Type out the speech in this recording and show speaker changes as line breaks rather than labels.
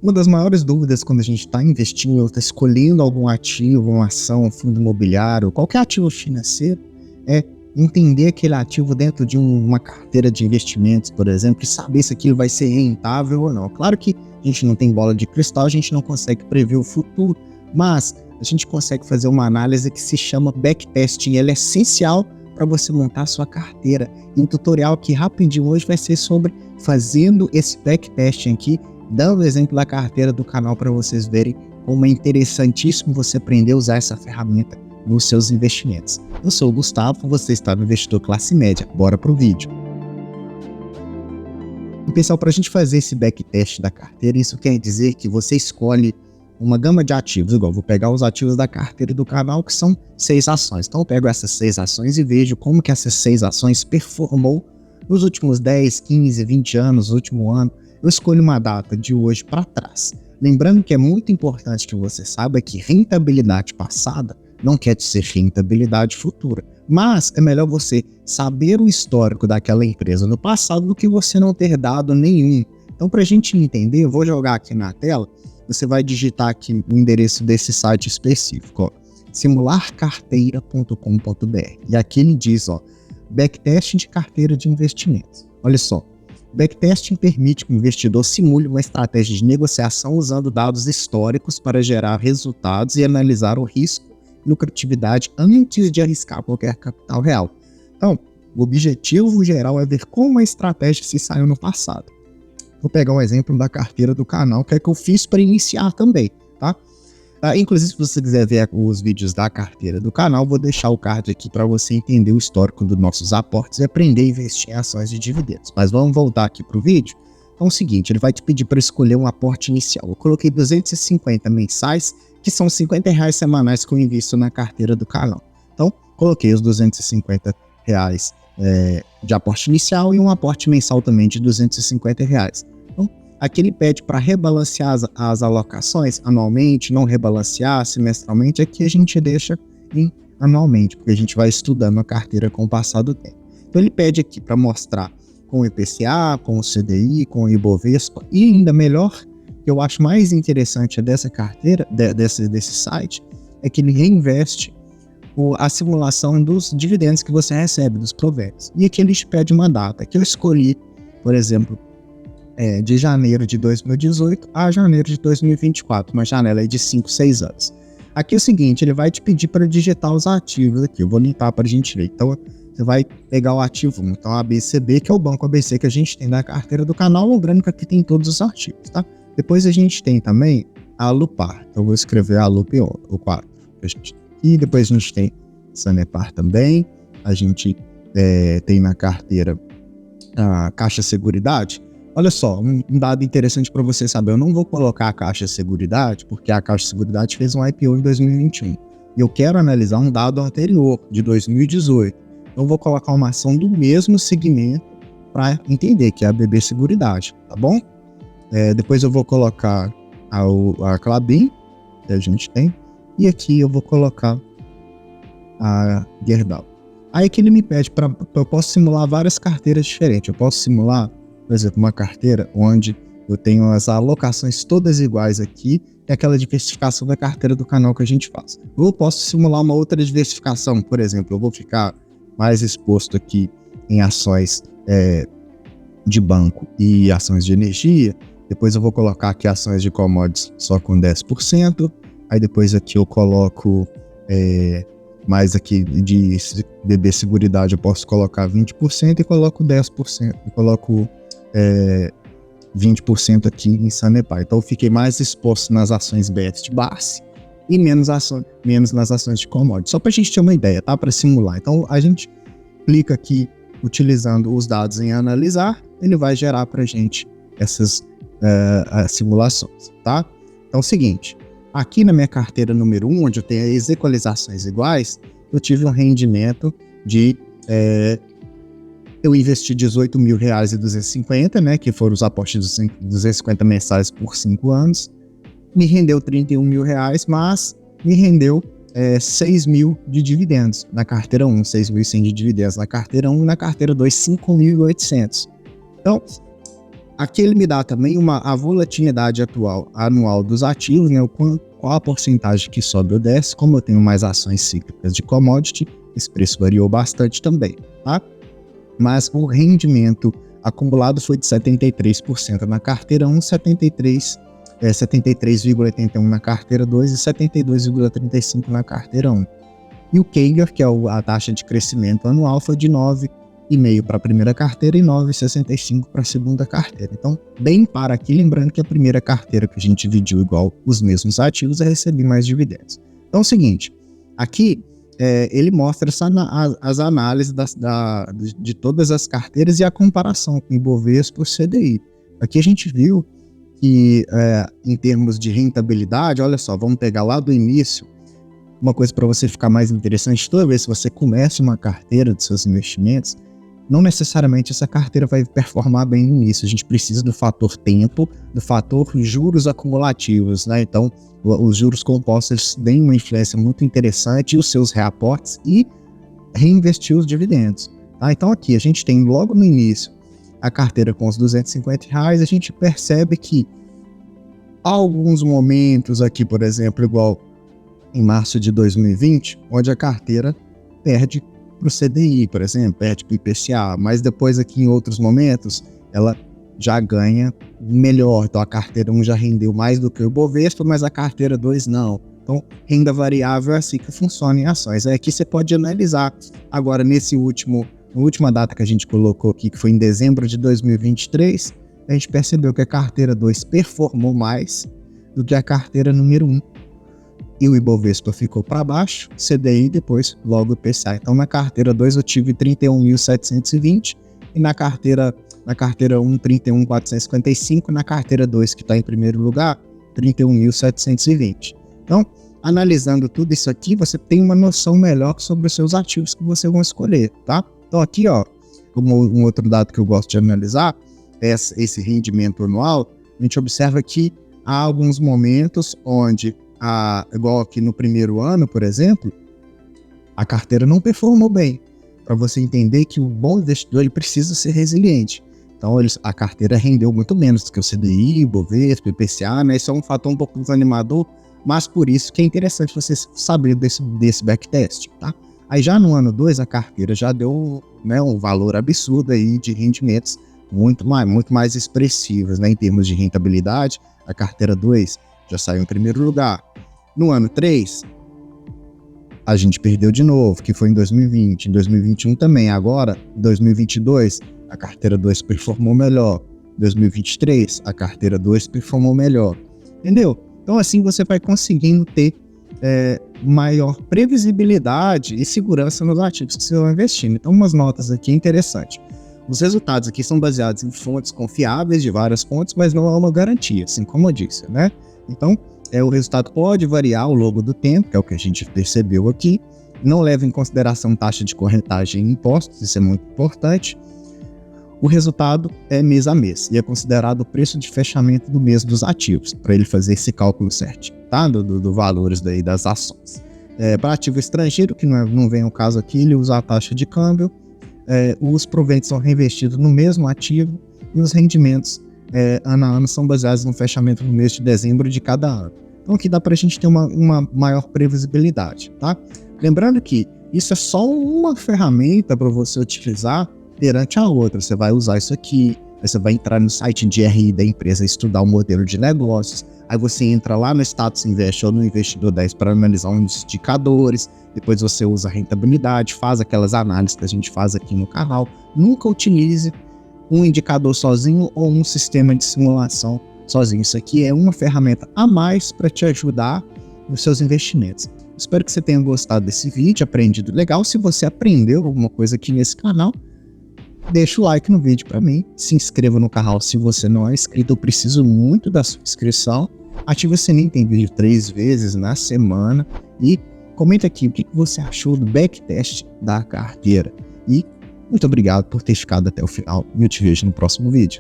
Uma das maiores dúvidas quando a gente está investindo ou está escolhendo algum ativo, uma ação, um fundo imobiliário, qualquer ativo financeiro, é entender aquele ativo dentro de uma carteira de investimentos, por exemplo, e saber se aquilo vai ser rentável ou não. Claro que a gente não tem bola de cristal, a gente não consegue prever o futuro, mas a gente consegue fazer uma análise que se chama backtesting. Ela é essencial para você montar a sua carteira. E um tutorial aqui rapidinho hoje vai ser sobre fazendo esse backtesting aqui, dando o exemplo da carteira do canal para vocês verem como é interessantíssimo você aprender a usar essa ferramenta nos seus investimentos. Eu sou o Gustavo, você está no Investidor Classe Média. Bora pro vídeo. E pessoal, para a gente fazer esse backtest da carteira, isso quer dizer que você escolhe uma gama de ativos, igual vou pegar os ativos da carteira do canal, que são 6 ações. Então eu pego essas 6 ações e vejo como que essas 6 ações performou nos últimos 10, 15, 20 anos, no último ano. Eu escolho uma data de hoje para trás. Lembrando que é muito importante que você saiba que rentabilidade passada não quer dizer rentabilidade futura. Mas é melhor você saber o histórico daquela empresa no passado do que você não ter dado nenhum. Então, para a gente entender, eu vou jogar aqui na tela. Você vai digitar aqui o endereço desse site específico, ó, simularcarteira.com.br. E aqui ele diz, ó, backtesting de carteira de investimentos. Olha só, backtesting permite que o investidor simule uma estratégia de negociação usando dados históricos para gerar resultados e analisar o risco e lucratividade antes de arriscar qualquer capital real. Então, o objetivo geral é ver como a estratégia se saiu no passado. Vou pegar um exemplo da carteira do canal, que é que eu fiz para iniciar também, tá? Inclusive, se você quiser ver os vídeos da carteira do canal, vou deixar o card aqui para você entender o histórico dos nossos aportes e aprender a investir em ações de dividendos. Mas vamos voltar aqui para o vídeo. Então é o seguinte, ele vai te pedir para escolher um aporte inicial. Eu coloquei 250 mensais, que são R$50 semanais que eu invisto na carteira do canal. Então, coloquei os R$250 de aporte inicial e um aporte mensal também de R$250. Então, aqui ele pede para rebalancear as alocações anualmente, não rebalancear semestralmente. Aqui a gente deixa anualmente, porque a gente vai estudando a carteira com o passar do tempo. Então ele pede aqui para mostrar com o IPCA, com o CDI, com o Ibovespa, e ainda melhor, que eu acho mais interessante dessa carteira, desse site, é que ele reinveste a simulação dos dividendos que você recebe, dos provérbios. E aqui ele te pede uma data, que eu escolhi, por exemplo, de janeiro de 2018 a janeiro de 2024, uma janela aí de 5, 6 anos. Aqui é o seguinte, ele vai te pedir para digitar os ativos aqui, eu vou limpar para a gente ver. Então, você vai pegar o ativo 1, então ABCB, que é o banco ABC que a gente tem na carteira do canal, lembrando que aqui tem todos os ativos, tá? Depois a gente tem também a Alupar, então eu vou escrever a Alup, o 4, que a gente tem aqui. Depois a gente tem Sanepar também, a gente tem na carteira a Caixa Seguridade. Olha só, um dado interessante para você saber, eu não vou colocar a Caixa Seguridade, porque a Caixa Seguridade fez um IPO em 2021, e eu quero analisar um dado anterior, de 2018. Então eu vou colocar uma ação do mesmo segmento para entender, que é a BB Seguridade, tá bom? Depois eu vou colocar a Klabin, que a gente tem, e aqui eu vou colocar a Gerdau. Aí que ele me pede eu posso simular várias carteiras diferentes. Eu posso simular, por exemplo, uma carteira onde eu tenho as alocações todas iguais aqui, é aquela diversificação da carteira do canal que a gente faz. Ou eu posso simular uma outra diversificação, por exemplo, eu vou ficar mais exposto aqui em ações de banco e ações de energia. Depois eu vou colocar aqui ações de commodities só com 10%. Aí depois aqui eu coloco mais aqui de BB Seguridade, eu posso colocar 20% e coloco 10%. E coloco 20% aqui em Sanepar. Então eu fiquei mais exposto nas ações Best Base e menos nas ações de commodities. Só para a gente ter uma ideia, tá? Para simular. Então a gente clica aqui utilizando os dados em analisar, ele vai gerar para a gente essas simulações, tá? Então é o seguinte, aqui na minha carteira número 1, onde eu tenho as equalizações iguais, eu tive um rendimento de eu investi R$18.250, né, que foram os aportes de 250 mensais por 5 anos, me rendeu R$31 mil, mas me rendeu 6 mil de dividendos na carteira 1, 6.100 de dividendos na carteira 1, na carteira 2, 5.800. Então, Aqui ele me dá também a volatilidade anual dos ativos, né? Qual a porcentagem que sobe ou desce. Como eu tenho mais ações cíclicas de commodity, esse preço variou bastante também, tá? Mas o rendimento acumulado foi de 73% na carteira 1, 73,81% na carteira 2 e 72,35% na carteira 1. E o CAGR, que é a taxa de crescimento anual, foi de 9,5% para a primeira carteira e 9,65% para a segunda carteira. Então, bem para aqui, lembrando que a primeira carteira que a gente dividiu igual os mesmos ativos é receber mais dividendos. Então é o seguinte, aqui ele mostra as análises de todas as carteiras e a comparação com o Ibovespa e o CDI. Aqui a gente viu que em termos de rentabilidade, olha só, vamos pegar lá do início, uma coisa para você ficar mais interessante, toda vez que você começa uma carteira de seus investimentos, não necessariamente essa carteira vai performar bem no início. A gente precisa do fator tempo, do fator juros acumulativos, né? Então, os juros compostos têm uma influência muito interessante, os seus reaportes e reinvestir os dividendos. Tá? Então, aqui a gente tem logo no início a carteira com os R$250, a gente percebe que alguns momentos aqui, por exemplo, igual em março de 2020, onde a carteira perde para o CDI, por exemplo, perde para o IPCA, mas depois aqui em outros momentos ela já ganha melhor. Então a carteira 1 já rendeu mais do que o Ibovespa, mas a carteira 2 não. Então renda variável é assim que funciona em ações. Aqui você pode analisar agora na última data que a gente colocou aqui, que foi em dezembro de 2023, a gente percebeu que a carteira 2 performou mais do que a carteira número 1. E o Ibovespa ficou para baixo, CDI depois logo o IPCA. Então na carteira 2 eu tive 31.720 e na carteira 1, 31.455, na carteira 2, que está em primeiro lugar, 31.720. Então, analisando tudo isso aqui, você tem uma noção melhor sobre os seus ativos que você vai escolher, tá? Então aqui, ó, como um outro dado que eu gosto de analisar, é esse rendimento anual. A gente observa que há alguns momentos onde igual aqui no primeiro ano, por exemplo, a carteira não performou bem. Para você entender que o bom investidor ele precisa ser resiliente. Então a carteira rendeu muito menos do que o CDI, Ibovespa, IPCA, né? Isso é um fator um pouco desanimador, mas por isso que é interessante você saber desse backtest, tá? Aí já no ano 2 a carteira já deu, né, um valor absurdo aí de rendimentos muito mais expressivos, né, em termos de rentabilidade. A carteira 2 já saiu em primeiro lugar. No ano 3, a gente perdeu de novo, que foi em 2020, em 2021 também. Agora, em 2022, a carteira 2 performou melhor. Em 2023, a carteira 2 performou melhor. Entendeu? Então, assim você vai conseguindo ter maior previsibilidade e segurança nos ativos que você vai investindo. Então, umas notas aqui interessantes. Os resultados aqui são baseados em fontes confiáveis de várias fontes, mas não há uma garantia, assim como eu disse, né? Então, o resultado pode variar ao longo do tempo, que é o que a gente percebeu aqui. Não leva em consideração taxa de corretagem e impostos, isso é muito importante. O resultado é mês a mês e é considerado o preço de fechamento do mês dos ativos, para ele fazer esse cálculo certinho, tá? Do valores daí das ações. Para ativo estrangeiro, que não vem ao caso aqui, ele usa a taxa de câmbio, os proventos são reinvestidos no mesmo ativo e os rendimentos ano a ano são baseados no fechamento no mês de dezembro de cada ano. Então aqui dá para a gente ter uma maior previsibilidade, tá? Lembrando que isso é só uma ferramenta para você utilizar perante a outra. Você vai usar isso aqui, você vai entrar no site de RI da empresa, estudar o modelo de negócios, aí você entra lá no Status Invest ou no Investidor 10 para analisar uns indicadores, depois você usa a rentabilidade, faz aquelas análises que a gente faz aqui no canal. Nunca utilize um indicador sozinho ou um sistema de simulação sozinho. Isso aqui é uma ferramenta a mais para te ajudar nos seus investimentos. Espero que você tenha gostado desse vídeo, aprendido legal. Se você aprendeu alguma coisa aqui nesse canal, deixa o like no vídeo para mim, se inscreva no canal se você não é inscrito, eu preciso muito da sua inscrição. Ative o sininho, tem vídeo 3 vezes na semana e comenta aqui o que você achou do backtest da carteira. E muito obrigado por ter ficado até o final e eu te vejo no próximo vídeo.